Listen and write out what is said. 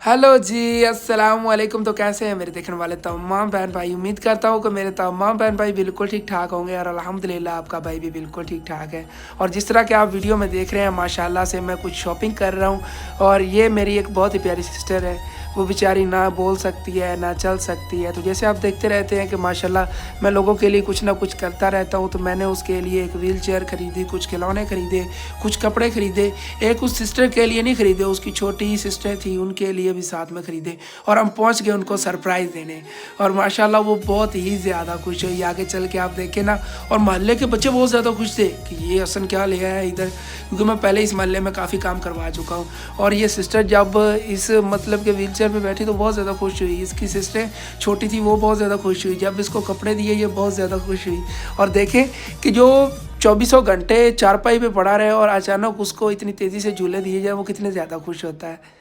Hello जी, अस्सलाम वालेकुम। तो कैसे हैं मेरे देखने वाले तमाम बहन भाई। उम्मीद करता हूँ कि मेरे तमाम बहन भाई बिल्कुल ठीक-ठाक होंगे और अल्हम्दुलिल्लाह आपका भाई भी बिल्कुल ठीक-ठाक है। और जिस तरह के आप वीडियो में देख रहे हैं माशाल्लाह से मैं कुछ शॉपिंग कर रहा हूँ और ये मेरी एक बहुत ही प्यारी सिस्टर है। वो बेचारी ना बोल सकती है, ना चल सकती है। तो जैसे आप देखते रहते हैं कि माशाल्लाह मैं लोगों के लिए कुछ ना कुछ करता रहता हूँ, तो मैंने उसके लिए एक व्हीलचेयर खरीदी, कुछ खिलौने खरीदे, कुछ कपड़े खरीदे। एक उस सिस्टर के लिए नहीं खरीदे, उसकी छोटी सिस्टर थी उनके लिए भी साथ में खरीदे और हम पहुंच गए उनको सरप्राइज़ देने। और माशाल्लाह वो बहुत ही ज़्यादा खुश हुई। आगे चल के आप देखें ना, और मोहल्ले के बच्चे बहुत ज़्यादा खुश थे कि ये हसन क्या ले आया है इधर, क्योंकि मैं पहले इस मोहल्ले में काफ़ी काम करवा चुका हूँ। और ये सिस्टर जब इस मतलब के व्हीलचेयर पे बैठी तो बहुत ज़्यादा खुश हुई। इसकी सिस्टर छोटी थी, वो बहुत ज़्यादा खुश हुई। जब इसको कपड़े दिए ये बहुत ज़्यादा खुश हुई। और देखें कि जो चौबीसों घंटे चारपाई पे पड़ा रहे और अचानक उसको इतनी तेज़ी से झूले दिए जाए, वो कितने ज़्यादा खुश होता है।